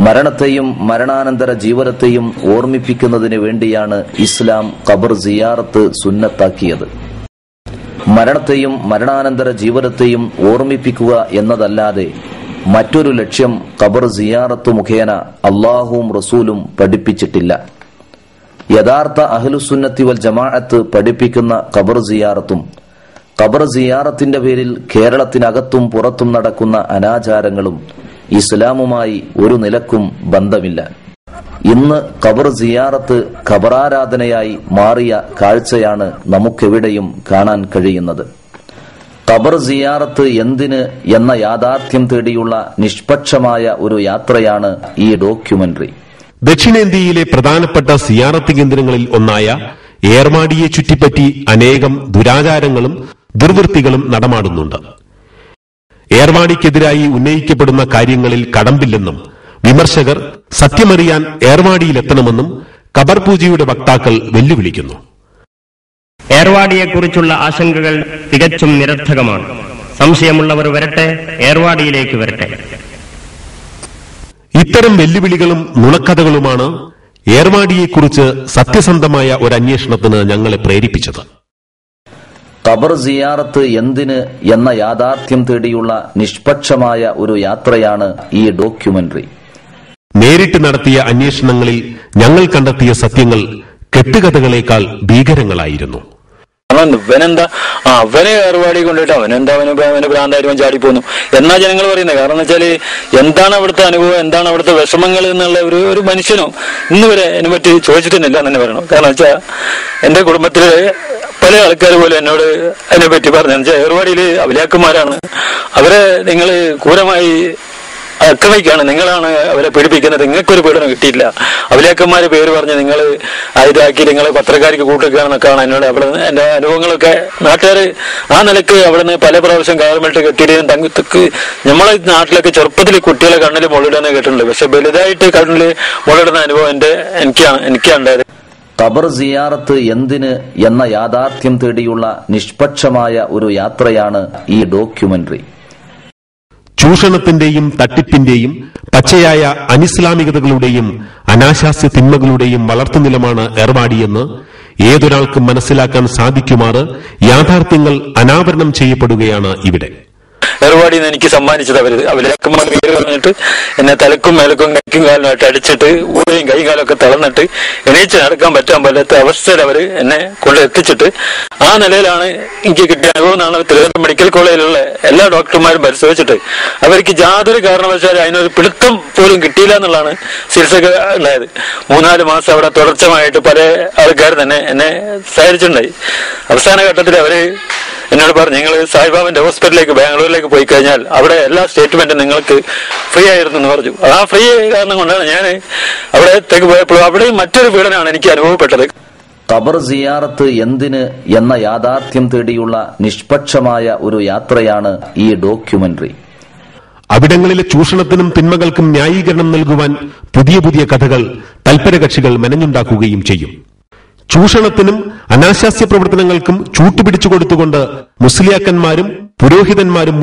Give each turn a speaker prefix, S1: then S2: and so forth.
S1: മരണത്തെയും മരണാനന്തര ജീവിതത്തെയും ഓർമ്മിപ്പിക്കുന്നതിന് വേണ്ടിയാണ് ഇസ്ലാം ഖബർ സിയാറത്ത് സുന്നത്താക്കിയത്. മരണത്തെയും മരണാനന്തര ജീവിതത്തെയും ഓർമ്മിപ്പിക്കുക എന്നതല്ലാതെ മറ്റൊരു ലക്ഷ്യം ഖബർ സിയാറത്ത് മുഖേന അല്ലാഹുവും റസൂലും പഠിപ്പിച്ചിട്ടില്ല. യഥാർത്ഥ അഹ്ലുസുന്നത്തി വൽ ജമാഅത്ത് പഠിപ്പിക്കുന്ന ഖബർ സിയാറത്തും ഖബർ സിയാറത്തിന്റെ പേരിൽ കേരളത്തിനകത്തും പുറത്തും നടക്കുന്ന അനാചാരങ്ങളും ഇസ്ലാമുമായി ഒരു നിലക്കും ബന്ധമില്ല. ഇന്ന് ഖബർ സിയാറത്ത് ഖബറാരാധനയായി മാറിയ കാഴ്ചയാണ് നമുക്കെവിടെയും കാണാൻ കഴിയുന്നത്. ഖബർ സിയാറത്ത് എന്തിന് എന്ന യാഥാർത്ഥ്യം തേടിയുള്ള നിഷ്പക്ഷമായ ഒരു യാത്രയാണ് ഈ ഡോക്യുമെന്ററി.
S2: ദക്ഷിണേന്ത്യയിലെ പ്രധാനപ്പെട്ട സിയാറത്ത് കേന്ദ്രങ്ങളിൽ ഒന്നായ ഏർവാടിയെ ചുറ്റിപ്പറ്റി അനേകം ദുരാചാരങ്ങളും ദുർവൃത്തികളും നടമാടുന്നുണ്ട്. ഏർവാടിക്കെതിരായി ഉന്നയിക്കപ്പെടുന്ന കാര്യങ്ങളിൽ കടമ്പില്ലെന്നും വിമർശകർ സത്യമറിയാൻ ഏർവാടിയിലെത്തണമെന്നും ഖബർ പൂജയുടെ വക്താക്കൾ വെല്ലുവിളിക്കുന്നു.
S3: ഏർവാടിയെക്കുറിച്ചുള്ള ആശങ്കകൾ തികച്ചും നിരർത്ഥകമാണ്. സംശയമുള്ളവർ വരട്ടെ, ഏർവാടിയിലേക്ക് വരട്ടെ.
S2: ഇത്തരം വെല്ലുവിളികളും നുണക്കഥകളുമാണ് ഏർവാടിയെക്കുറിച്ച് സത്യസന്ധമായ ഒരു അന്വേഷണത്തിന് ഞങ്ങളെ പ്രേരിപ്പിച്ചത്.
S1: ഖബർ സിയാറത്ത് എന്തിന് എന്ന യാഥാർത്ഥ്യം തേടിയുള്ള നിഷ്പക്ഷമായ ഒരു യാത്രയാണ് ഈ ഡോക്യുമെന്ററി.
S2: നേരിട്ട് നടത്തിയ അന്വേഷണങ്ങളിൽ ഞങ്ങൾ കണ്ടെത്തിയ സത്യങ്ങൾ കെട്ടുകഥകളേക്കാൾ ഭീകരങ്ങളായിരുന്നു.
S4: അവനെ ഏർവാടി കൊണ്ടിട്ട് അവന് ഭ്രാന്തായിരുന്നു ചാടിപ്പോന്നു എന്നാ ജനങ്ങൾ പറയുന്നത്. കാരണം എന്ന് വെച്ചാല് എന്താണ് അവിടുത്തെ അനുഭവം, എന്താണ് അവിടുത്തെ വിഷമങ്ങൾ എന്നുള്ള ഒരു മനുഷ്യനോ ഇന്ന് വരെ അതിനെ പറ്റി ചോദിച്ചിട്ടില്ല എന്ന് തന്നെ പറയണം. കാരണം വെച്ചാൽ എന്റെ കുടുംബത്തില് പല ആൾക്കാർ പോലും എന്നോട് അതിനെ പറ്റി പറഞ്ഞു. ഏർവാടിയില് അവലിയാക്കന്മാരാണ്, അവരെ നിങ്ങൾ ക്രൂരമായി ആക്രമിക്കുകയാണ്, നിങ്ങളാണ് അവരെ പീഡിപ്പിക്കുന്നത്, നിങ്ങൾക്കൊരു പീഡനം കിട്ടിയില്ല, അവലിയാക്കന്മാരെ പേര് പറഞ്ഞ് നിങ്ങൾ ഇതാക്കി നിങ്ങൾ പത്രക്കാർക്ക് കൂട്ടുകയാണെന്നൊക്കെയാണ് എന്നോട് അവിടെ എന്റെ അനുഭവങ്ങളൊക്കെ. നാട്ടുകാർ ആ നിലക്ക് അവിടുന്ന് പല പ്രാവശ്യം ഗവൺമെന്റ് കെട്ടിയിടുകയും തങ്ങൾക്ക് നമ്മളെ നാട്ടിലൊക്കെ ചെറുപ്പത്തിൽ കുട്ടികളെ കണ്ണിൽ മുള്ളിടുന്ന കേട്ടിട്ടുണ്ട്. പക്ഷെ വലുതായിട്ട് കണ്ണിൽ മുള്ളിടുന്ന അനുഭവം എനിക്കുണ്ടായത്.
S1: ഖബർ സിയാറത്ത് എന്തിന് എന്ന യാഥാർത്ഥ്യം തേടിയുള്ള നിഷ്പക്ഷമായ ഒരു യാത്രയാണ് ഈ ഡോക്യുമെന്ററി.
S2: ചൂഷണത്തിന്റെയും തട്ടിപ്പിന്റെയും പച്ചയായ അനിസ്ലാമികതകളുടെയും അനാശാസ്യ തിന്മകളുടെയും വളർത്തുനിലമാണ് ഏർവാടിയെന്ന് ഏതൊരാൾക്കും മനസ്സിലാക്കാൻ സാധിക്കുമാറ് യാഥാർത്ഥ്യങ്ങൾ അനാവരണം ചെയ്യപ്പെടുകയാണ് ഇവിടെ.
S4: ഏർവാടിന്ന് എനിക്ക് സമ്മാനിച്ചത് അവരക്കന്മാർ പേര് പറഞ്ഞിട്ട് എന്നെ തലക്കും മേലക്കും കൈക്കും കാലിനായിട്ട് അടിച്ചിട്ട് ഊഴയും കൈകാലൊക്കെ തളർന്നിട്ട് എണീച്ച് നടക്കാൻ പറ്റാത്ത അവസ്ഥയിൽ അവർ എന്നെ കൊണ്ട് എത്തിച്ചിട്ട് ആ നിലയിലാണ് എനിക്ക് കിട്ടിയ അനുഭവം എന്നാണ് തിരുവനന്തപുരം മെഡിക്കൽ കോളേജിലുള്ള എല്ലാ ഡോക്ടർമാരും പരിശോധിച്ചിട്ട് അവർക്ക് യാതൊരു കാരണവശാലും അതിനൊരു പിടുത്തം പോലും കിട്ടിയില്ല എന്നുള്ളതാണ് ചികിത്സ ഉണ്ടായത്. 3-4 മാസം അവിടെ തുടർച്ചയായിട്ട് പല ആൾക്കാർ തന്നെ എന്നെ സഹായിച്ചിട്ടുണ്ടായി. അവസാന ഘട്ടത്തിൽ അവര് എന്നോട് പറഞ്ഞു, നിങ്ങൾ സായിബാബന്റെ ഹോസ്പിറ്റലിലേക്ക് ബാംഗ്ലൂരിലേക്ക് പോയി കഴിഞ്ഞാൽ അവിടെ എല്ലാ സ്റ്റേറ്റ്മെന്റും നിങ്ങൾക്ക് ഫ്രീ ആയിരുന്നു എന്ന് പറഞ്ഞു. ആ ഫ്രീ കാരണം കൊണ്ടാണ് ഞാൻ അവിടത്തേക്ക് പോയപ്പോൾ അവിടെയും മറ്റൊരു പീഡനമാണ് എനിക്ക് അനുഭവപ്പെട്ടത്.
S1: ഖബർ സിയാറത്ത് എന്തിന് എന്ന യാഥാർത്ഥ്യം തേടിയുള്ള നിഷ്പക്ഷമായ ഒരു യാത്രയാണ് ഈ ഡോക്യുമെന്ററി.
S2: അവിടങ്ങളിലെ ചൂഷണത്തിനും തിന്മകൾക്കും ന്യായീകരണം നൽകുവാൻ പുതിയ പുതിയ കഥകൾ തൽപരകക്ഷികൾ മെനഞ്ഞുണ്ടാക്കുകയും ചെയ്യും. ചൂഷണത്തിനും അനാശാസ്യ പ്രവർത്തനങ്ങൾക്കും ചൂട്ടുപിടിച്ചു കൊടുത്തുകൊണ്ട് മുസ്ലിയാക്കന്മാരും പുരോഹിതന്മാരും